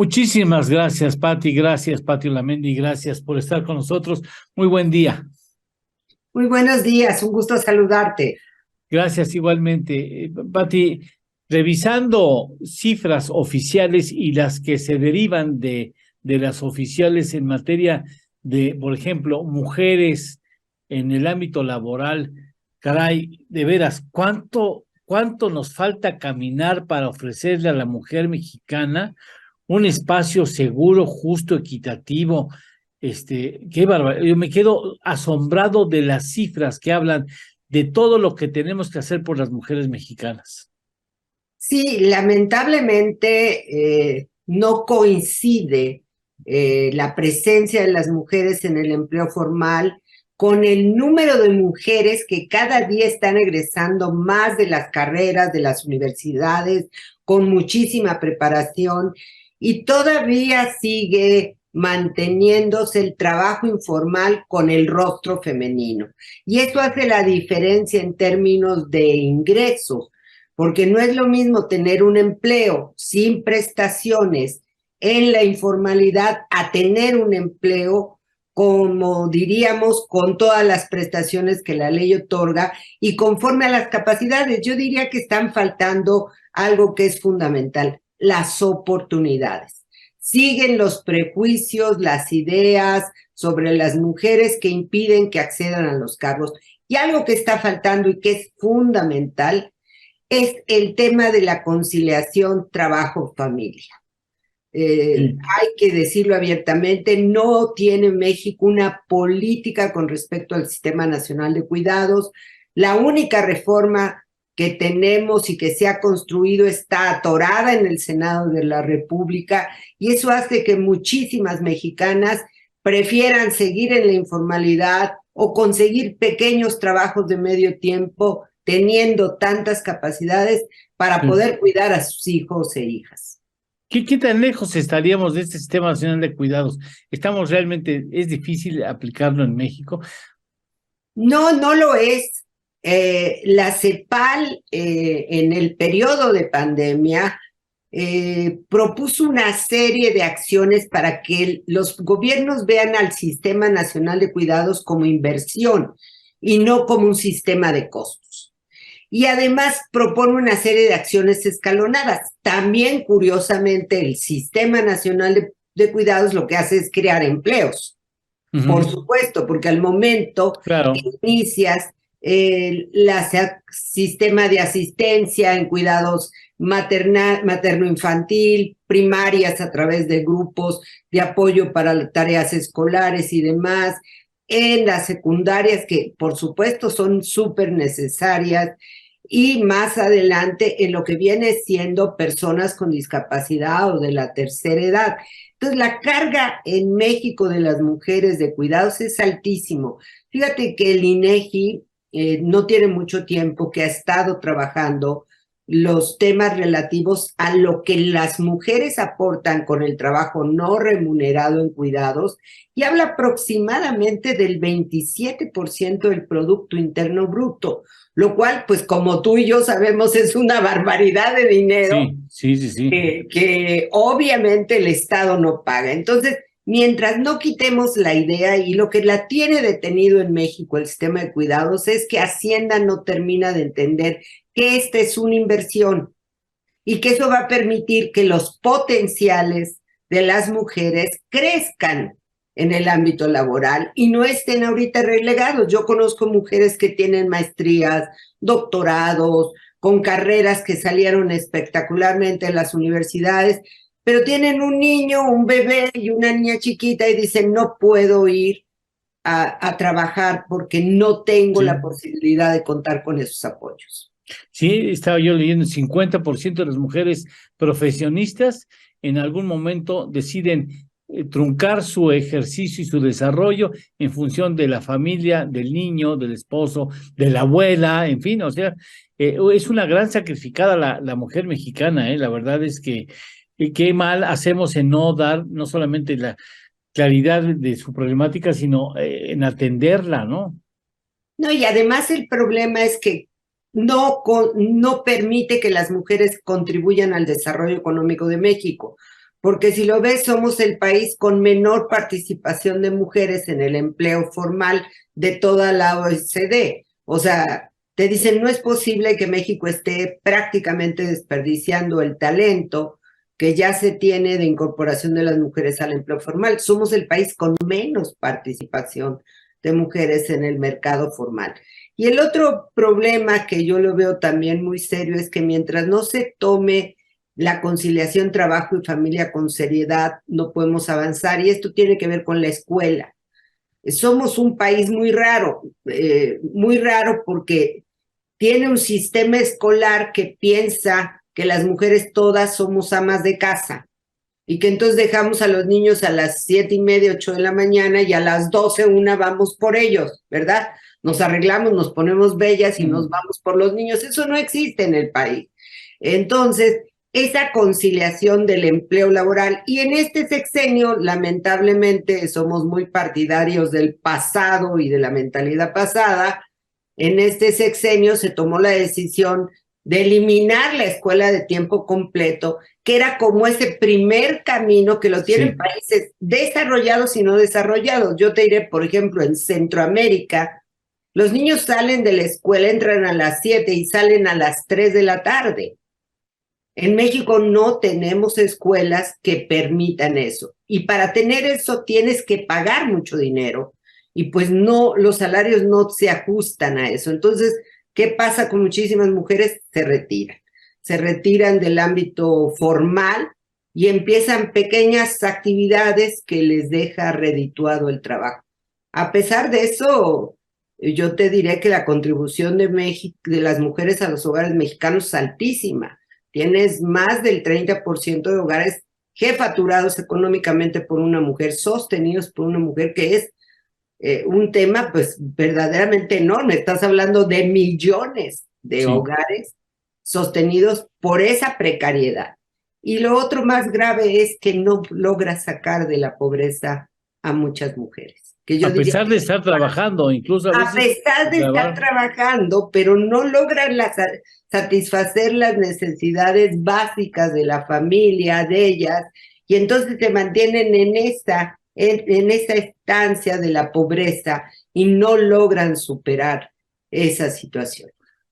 Muchísimas gracias, Pati. Gracias, Pati Olamendi. Gracias por estar con nosotros. Muy buen día. Muy buenos días, un gusto saludarte. Gracias igualmente. Pati, revisando cifras oficiales y las que se derivan de las oficiales en materia de, por ejemplo, mujeres en el ámbito laboral, caray, de veras, ¿cuánto nos falta caminar para ofrecerle a la mujer mexicana un espacio seguro, justo, equitativo? Qué bárbaro. Yo me quedo asombrado de las cifras que hablan de todo lo que tenemos que hacer por las mujeres mexicanas. Sí, lamentablemente no coincide la presencia de las mujeres en el empleo formal con el número de mujeres que cada día están egresando más de las carreras, de las universidades, con muchísima preparación, y todavía sigue manteniéndose el trabajo informal con el rostro femenino. Y eso hace la diferencia en términos de ingresos, porque no es lo mismo tener un empleo sin prestaciones en la informalidad a tener un empleo, como diríamos, con todas las prestaciones que la ley otorga y conforme a las capacidades. Yo diría que están faltando algo que es fundamental: las oportunidades. Siguen los prejuicios, las ideas sobre las mujeres que impiden que accedan a los cargos. Y algo que está faltando y que es fundamental es el tema de la conciliación trabajo-familia. Hay que decirlo abiertamente, no tiene México una política con respecto al Sistema Nacional de Cuidados. La única reforma que tenemos y que se ha construido está atorada en el Senado de la República, y eso hace que muchísimas mexicanas prefieran seguir en la informalidad o conseguir pequeños trabajos de medio tiempo, teniendo tantas capacidades para poder cuidar a sus hijos e hijas. ¿Qué tan lejos estaríamos de este Sistema Nacional de Cuidados? ¿Es difícil aplicarlo en México? No, no lo es. La CEPAL, en el periodo de pandemia, propuso una serie de acciones para que los gobiernos vean al Sistema Nacional de Cuidados como inversión y no como un sistema de costos. Y además propone una serie de acciones escalonadas. También, curiosamente, el Sistema Nacional de Cuidados lo que hace es crear empleos. Por supuesto, porque al momento que Claro. inicias el sistema de asistencia en cuidados materno-infantil, primarias a través de grupos de apoyo para tareas escolares y demás, en las secundarias, que por supuesto son súper necesarias, y más adelante en lo que viene siendo personas con discapacidad o de la tercera edad. Entonces, la carga en México de las mujeres de cuidados es altísimo. Fíjate que el INEGI no tiene mucho tiempo que ha estado trabajando los temas relativos a lo que las mujeres aportan con el trabajo no remunerado en cuidados, y habla aproximadamente del 27% del Producto Interno Bruto, lo cual, pues como tú y yo sabemos, es una barbaridad de dinero. Sí. Que obviamente el Estado no paga. Entonces, mientras no quitemos la idea, y lo que la tiene detenido en México el sistema de cuidados es que Hacienda no termina de entender que esta es una inversión y que eso va a permitir que los potenciales de las mujeres crezcan en el ámbito laboral y no estén ahorita relegados. Yo conozco mujeres que tienen maestrías, doctorados, con carreras que salieron espectacularmente en las universidades, pero tienen un niño, un bebé y una niña chiquita y dicen: no puedo ir a trabajar porque no tengo la posibilidad de contar con esos apoyos. Sí, estaba yo leyendo, el 50% de las mujeres profesionistas en algún momento deciden truncar su ejercicio y su desarrollo en función de la familia, del niño, del esposo, de la abuela, en fin, o sea, es una gran sacrificada la mujer mexicana. La verdad es que qué mal hacemos en no dar no solamente la claridad de su problemática, sino en atenderla, ¿no? No, y además el problema es que no permite que las mujeres contribuyan al desarrollo económico de México, porque si lo ves, somos el país con menor participación de mujeres en el empleo formal de toda la OECD. O sea, te dicen, no es posible que México esté prácticamente desperdiciando el talento que ya se tiene de incorporación de las mujeres al empleo formal. Somos el país con menos participación de mujeres en el mercado formal. Y el otro problema que yo lo veo también muy serio es que mientras no se tome la conciliación trabajo y familia con seriedad, no podemos avanzar, y esto tiene que ver con la escuela. Somos un país muy raro porque tiene un sistema escolar que piensa que las mujeres todas somos amas de casa y que entonces dejamos a los niños a las 7:30, 8 de la mañana y a las 12, 1 vamos por ellos, ¿verdad? Nos arreglamos, nos ponemos bellas y nos vamos por los niños. Eso no existe en el país. Entonces, esa conciliación del empleo laboral, y en este sexenio, lamentablemente, somos muy partidarios del pasado y de la mentalidad pasada. En este sexenio se tomó la decisión de eliminar la escuela de tiempo completo, que era como ese primer camino que lo tienen países desarrollados y no desarrollados. Yo te diré, por ejemplo, en Centroamérica, los niños salen de la escuela, entran a las 7 y salen a las 3 de la tarde. En México no tenemos escuelas que permitan eso. Y para tener eso tienes que pagar mucho dinero. Y pues no, los salarios no se ajustan a eso. Entonces, ¿qué pasa con muchísimas mujeres? Se retiran del ámbito formal y empiezan pequeñas actividades que les deja redituado el trabajo. A pesar de eso, yo te diré que la contribución de las mujeres a los hogares mexicanos es altísima. Tienes más del 30% de hogares jefaturados económicamente por una mujer, sostenidos por una mujer, que es un tema pues verdaderamente enorme. Estás hablando de millones de hogares sostenidos por esa precariedad. Y lo otro más grave es que no logra sacar de la pobreza a muchas mujeres. Que yo a pesar de estar trabajando, incluso a pesar de estar trabajando, pero no logran satisfacer las necesidades básicas de la familia, de ellas, y entonces se mantienen en esa estancia de la pobreza y no logran superar esa situación.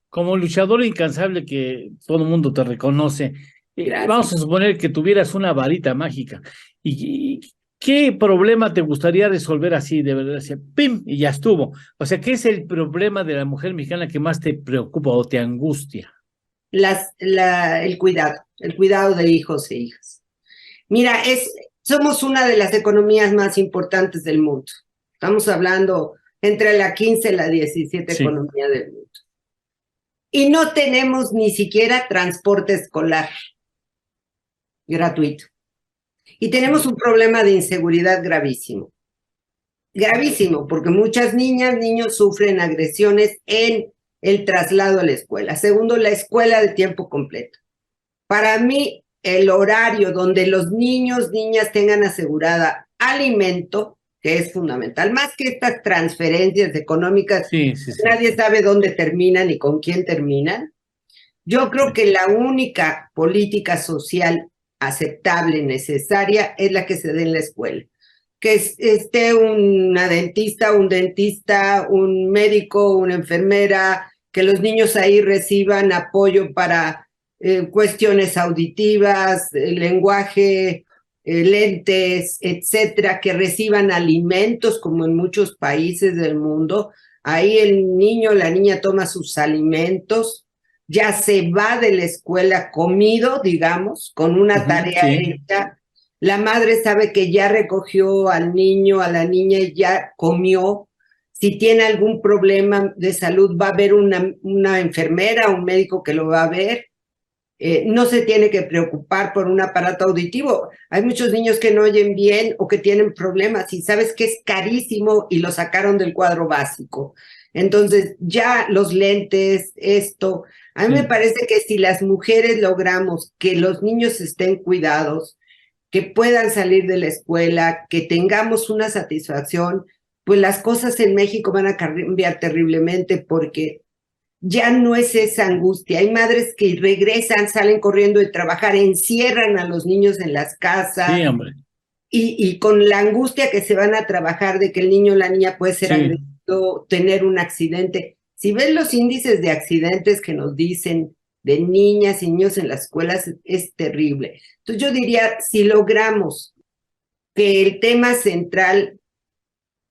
Como luchador incansable que todo el mundo te reconoce, vamos a suponer que tuvieras una varita mágica. ¿Y qué problema te gustaría resolver así, de verdad? ¡Pim! Y ya estuvo. O sea, ¿qué es el problema de la mujer mexicana que más te preocupa o te angustia? El cuidado de hijos e hijas. Mira, somos una de las economías más importantes del mundo. Estamos hablando entre la 15 y la 17 economía del mundo. Y no tenemos ni siquiera transporte escolar gratuito. Y tenemos un problema de inseguridad gravísimo. Gravísimo, porque muchas niñas, niños sufren agresiones en el traslado a la escuela. Segundo, la escuela de tiempo completo. Para mí, el horario donde los niños, niñas tengan asegurada alimento, que es fundamental, más que estas transferencias económicas, nadie sabe dónde terminan y con quién terminan. Yo creo que la única política social aceptable, necesaria, es la que se dé en la escuela. Que esté una dentista, un dentista, un médico, una enfermera, que los niños ahí reciban apoyo para cuestiones auditivas, lenguaje, lentes, etcétera, que reciban alimentos como en muchos países del mundo. Ahí el niño, la niña toma sus alimentos, ya se va de la escuela comido, digamos, con una tarea hecha. La madre sabe que ya recogió al niño, a la niña, y ya comió. Si tiene algún problema de salud, va a haber una enfermera, un médico que lo va a ver. No se tiene que preocupar por un aparato auditivo. Hay muchos niños que no oyen bien o que tienen problemas y sabes que es carísimo y lo sacaron del cuadro básico. Entonces, ya los lentes, esto, a mí me parece que si las mujeres logramos que los niños estén cuidados, que puedan salir de la escuela, que tengamos una satisfacción, pues las cosas en México van a cambiar terriblemente, porque ya no es esa angustia. Hay madres que regresan, salen corriendo de trabajar, encierran a los niños en las casas. Sí, hombre. Y con la angustia que se van a trabajar de que el niño o la niña puede ser agredido, tener un accidente. Si ves los índices de accidentes que nos dicen de niñas y niños en las escuelas, es terrible. Entonces yo diría, si logramos que el tema central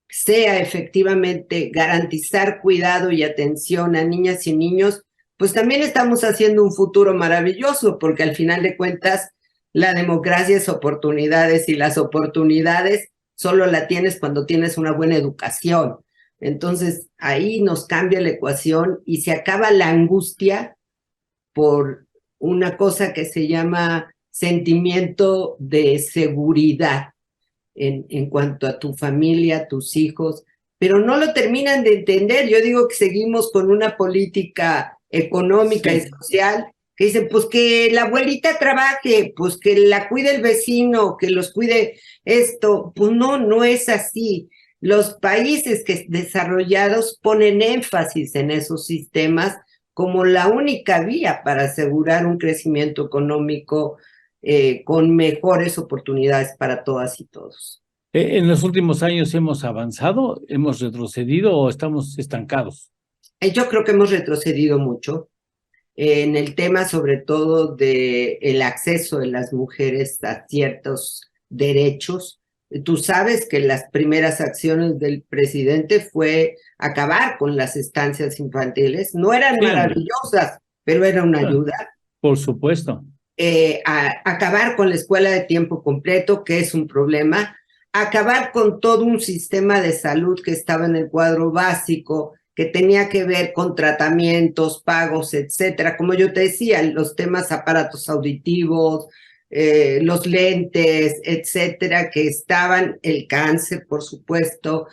sea efectivamente garantizar cuidado y atención a niñas y niños, pues también estamos haciendo un futuro maravilloso, porque al final de cuentas la democracia es oportunidades y las oportunidades solo la tienes cuando tienes una buena educación. Entonces ahí nos cambia la ecuación y se acaba la angustia por una cosa que se llama sentimiento de seguridad en cuanto a tu familia, a tus hijos, pero no lo terminan de entender. Yo digo que seguimos con una política económica y social que dicen, pues que la abuelita trabaje, pues que la cuide el vecino, que los cuide esto. Pues no, no es así. Los países desarrollados ponen énfasis en esos sistemas como la única vía para asegurar un crecimiento económico con mejores oportunidades para todas y todos. ¿En los últimos años hemos avanzado, hemos retrocedido o estamos estancados? Yo creo que hemos retrocedido mucho en el tema, sobre todo del acceso de las mujeres a ciertos derechos. Tú sabes que las primeras acciones del presidente fue acabar con las estancias infantiles. No eran maravillosas, pero era una ayuda. Por supuesto. Acabar con la escuela de tiempo completo, que es un problema. Acabar con todo un sistema de salud que estaba en el cuadro básico, que tenía que ver con tratamientos, pagos, etcétera. Como yo te decía, los temas aparatos auditivos, los lentes, etcétera, que estaban, el cáncer, por supuesto,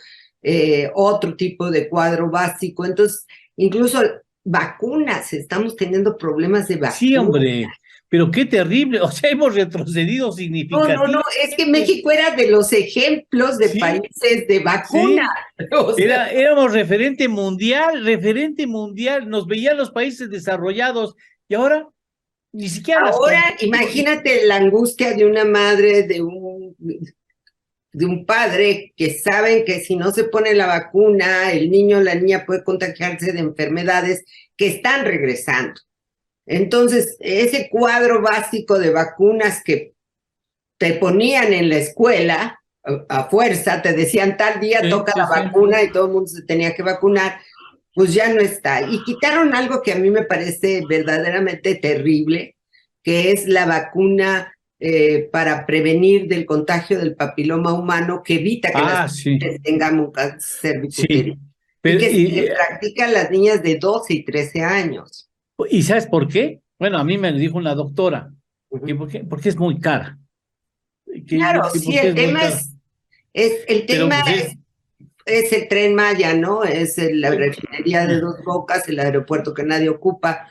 otro tipo de cuadro básico. Entonces, incluso vacunas, estamos teniendo problemas de vacunas. Sí, hombre, pero qué terrible, o sea, hemos retrocedido significativamente. No, es que México era de los ejemplos de países de vacuna. Sí. O sea, éramos referente mundial, nos veían los países desarrollados y ahora ni siquiera ahora imagínate la angustia de una madre, de un padre que saben que si no se pone la vacuna, el niño o la niña puede contagiarse de enfermedades que están regresando. Entonces, ese cuadro básico de vacunas que te ponían en la escuela, a fuerza, te decían tal día toca la vacuna y todo el mundo se tenía que vacunar, pues ya no está. Y quitaron algo que a mí me parece verdaderamente terrible, que es la vacuna para prevenir del contagio del papiloma humano, que evita que las mujeres tengan un cáncer cervicuterino. Y que se practica en las niñas de 12 y 13 años. ¿Y sabes por qué? Bueno, a mí me lo dijo una doctora, porque es muy cara. Claro, sí, el tema es el Tren Maya, ¿no? Es la refinería de Dos Bocas, el aeropuerto que nadie ocupa.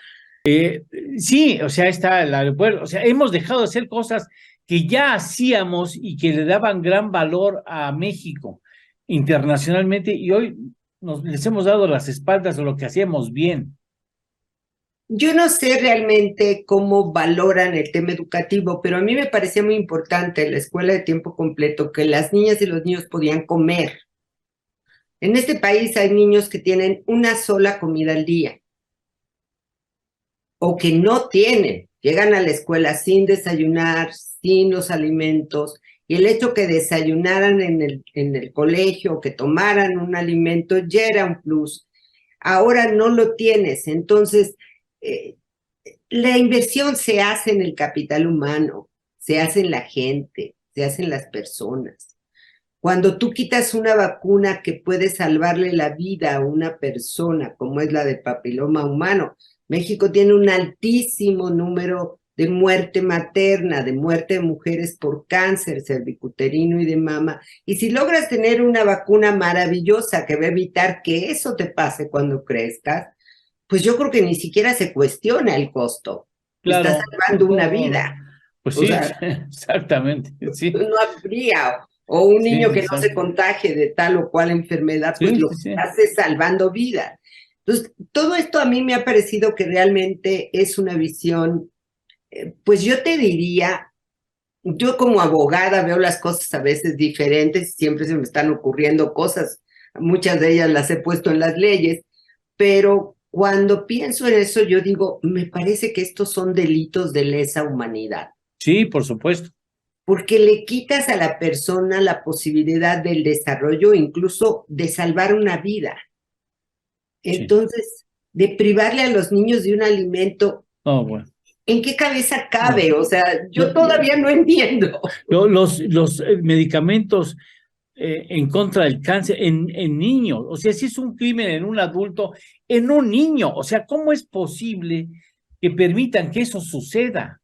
Sí, o sea, está el aeropuerto, o sea, hemos dejado de hacer cosas que ya hacíamos y que le daban gran valor a México internacionalmente y hoy les hemos dado las espaldas a lo que hacíamos bien. Yo no sé realmente cómo valoran el tema educativo, pero a mí me parecía muy importante en la escuela de tiempo completo que las niñas y los niños podían comer. En este país hay niños que tienen una sola comida al día o que no tienen, llegan a la escuela sin desayunar, sin los alimentos, y el hecho que desayunaran en el colegio, que tomaran un alimento, ya era un plus. Ahora no lo tienes, entonces la inversión se hace en el capital humano, se hace en la gente, se hace en las personas. Cuando tú quitas una vacuna que puede salvarle la vida a una persona, como es la de papiloma humano, México tiene un altísimo número de muerte materna, de muerte de mujeres por cáncer cervicuterino y de mama. Y si logras tener una vacuna maravillosa que va a evitar que eso te pase cuando crezcas, pues yo creo que ni siquiera se cuestiona el costo. Claro. Estás salvando una vida. Pues sí, exactamente. Sí. No habría, o un niño que no se contagie de tal o cual enfermedad, pues lo que hace salvando vida. Entonces, todo esto a mí me ha parecido que realmente es una visión, pues yo te diría, yo como abogada veo las cosas a veces diferentes, siempre se me están ocurriendo cosas, muchas de ellas las he puesto en las leyes, pero cuando pienso en eso yo digo, me parece que estos son delitos de lesa humanidad, Sí, por supuesto. porque le quitas a la persona la posibilidad del desarrollo, incluso de salvar una vida. Sí. Entonces, de privarle a los niños de un alimento, Oh, bueno. ¿en qué cabeza No. cabe? O sea, yo Lo- todavía no entiendo. los medicamentos en contra del cáncer en niños, o sea, si es un crimen en un adulto, en un niño, o sea, ¿cómo es posible que permitan que eso suceda?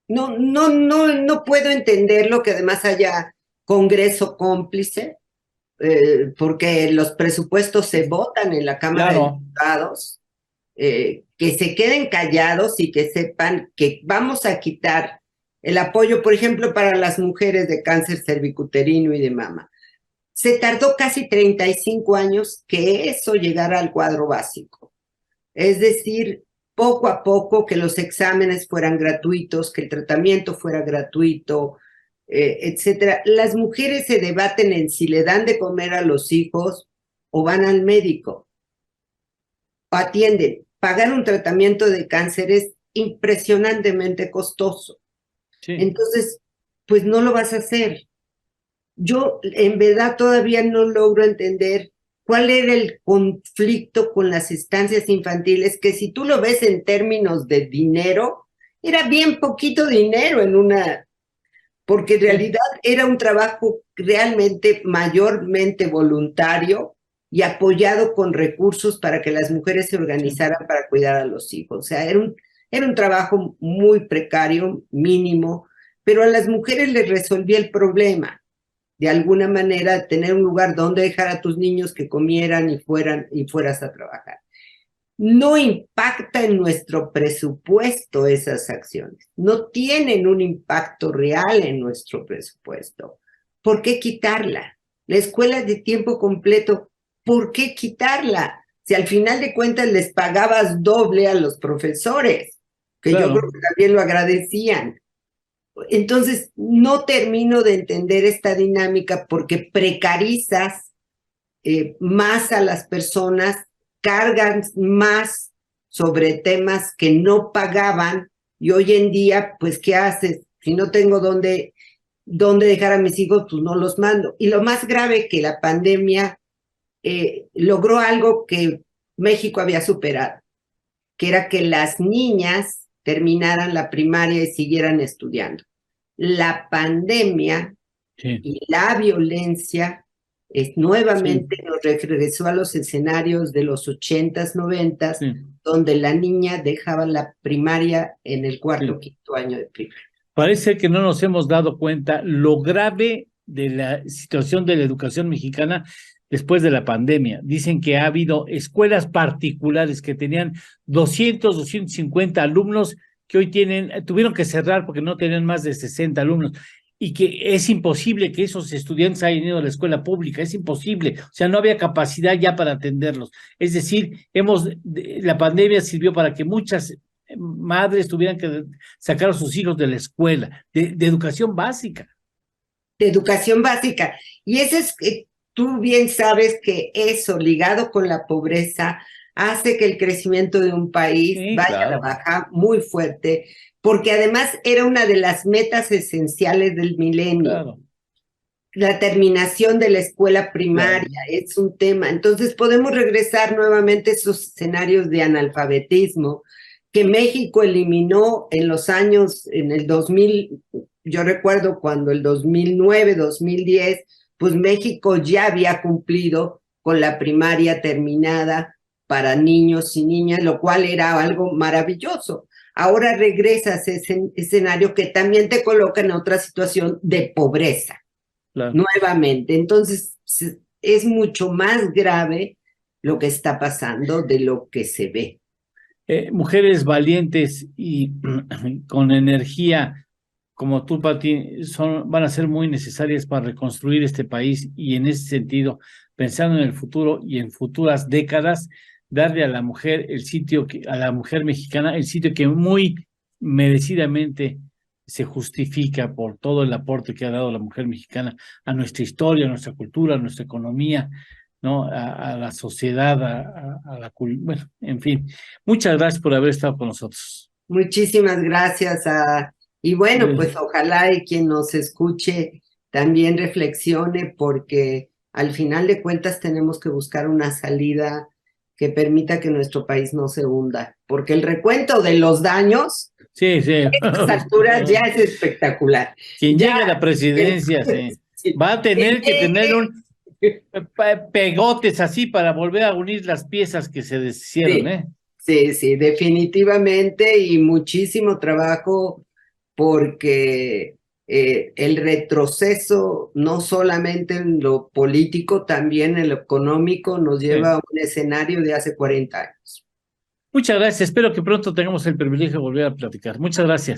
No puedo entenderlo que además haya Congreso cómplice, porque los presupuestos se votan en la Cámara de Claro, Diputados, que se queden callados y que sepan que vamos a quitar el apoyo, por ejemplo, para las mujeres de cáncer cervicuterino y de mama. Se tardó casi 35 años que eso llegara al cuadro básico. Es decir, poco a poco que los exámenes fueran gratuitos, que el tratamiento fuera gratuito, etcétera. Las mujeres se debaten en si le dan de comer a los hijos o van al médico o atienden. Pagar un tratamiento de cáncer es impresionantemente costoso. sí, Entonces, pues no lo vas a hacer. Yo en verdad todavía no logro entender cuál era el conflicto con las estancias infantiles, que si tú lo ves en términos de dinero, era bien poquito dinero en una, porque en sí, realidad era un trabajo realmente mayormente voluntario y apoyado con recursos para que las mujeres se sí. organizaran para cuidar a los hijos. O sea, era un trabajo muy precario, mínimo, pero a las mujeres les resolvía el problema de alguna manera tener un lugar donde dejar a tus niños que comieran y fueras a trabajar. No impacta en nuestro presupuesto esas acciones, no tienen un impacto real en nuestro presupuesto. ¿Por qué quitarla? La escuela de tiempo completo, ¿por qué quitarla? Si al final de cuentas les pagabas doble a los profesores, que yo creo Claro. que también lo agradecían. Entonces, no termino de entender esta dinámica porque precarizas más a las personas, cargan más sobre temas que no pagaban y hoy en día, pues, ¿qué haces? Si no tengo dónde dejar a mis hijos, pues no los mando. Y lo más grave que la pandemia logró algo que México había superado, que era que las niñas terminaran la primaria y siguieran estudiando. La pandemia Sí, y la violencia sí, nuevamente nos regresó a los escenarios de los 80s, 90s, sí, donde la niña dejaba la primaria en el cuarto o sí. quinto año de primaria. Parece que no nos hemos dado cuenta lo grave de la situación de la educación mexicana después de la pandemia. Dicen que ha habido escuelas particulares que tenían 250 alumnos que hoy tuvieron que cerrar porque no tenían más de 60 alumnos y que es imposible que esos estudiantes hayan ido a la escuela pública, es imposible, o sea, no había capacidad ya para atenderlos. Es decir, la pandemia sirvió para que muchas madres tuvieran que sacar a sus hijos de la escuela, de educación básica. De educación básica. Y eso es, tú bien sabes que eso ligado con la pobreza hace que el crecimiento de un país Sí, vaya a la claro, baja muy fuerte, porque además era una de las metas esenciales del milenio. claro, La terminación de la escuela claro. primaria es un tema. Entonces podemos regresar nuevamente a esos escenarios de analfabetismo que México eliminó en los años, en el 2000, yo recuerdo cuando el 2009, 2010, pues México ya había cumplido con la primaria terminada para niños y niñas, lo cual era algo maravilloso. Ahora regresas a ese escenario que también te coloca en otra situación de pobreza Claro. nuevamente. Entonces, es mucho más grave lo que está pasando de lo que se ve. Mujeres valientes y con energía como tú, Pati, van a ser muy necesarias para reconstruir este país y en ese sentido, pensando en el futuro y en futuras décadas, darle a la mujer a la mujer mexicana, el sitio que muy merecidamente se justifica por todo el aporte que ha dado la mujer mexicana a nuestra historia, a nuestra cultura, a nuestra economía, ¿no? A la sociedad, bueno, en fin. Muchas gracias por haber estado con nosotros. Muchísimas gracias y bueno, pues ojalá y quien nos escuche también reflexione, porque al final de cuentas tenemos que buscar una salida que permita que nuestro país no se hunda, porque el recuento de los daños sí, sí. a estas alturas ya es espectacular. Quien llegue a la presidencia, sí, va a tener que tener pegotes así para volver a unir las piezas que se deshicieron, sí. ¿eh? Sí, sí, definitivamente, y muchísimo trabajo, porque el retroceso, no solamente en lo político, también en lo económico, nos lleva a un escenario de hace 40 años. Muchas gracias. Espero que pronto tengamos el privilegio de volver a platicar. Muchas gracias.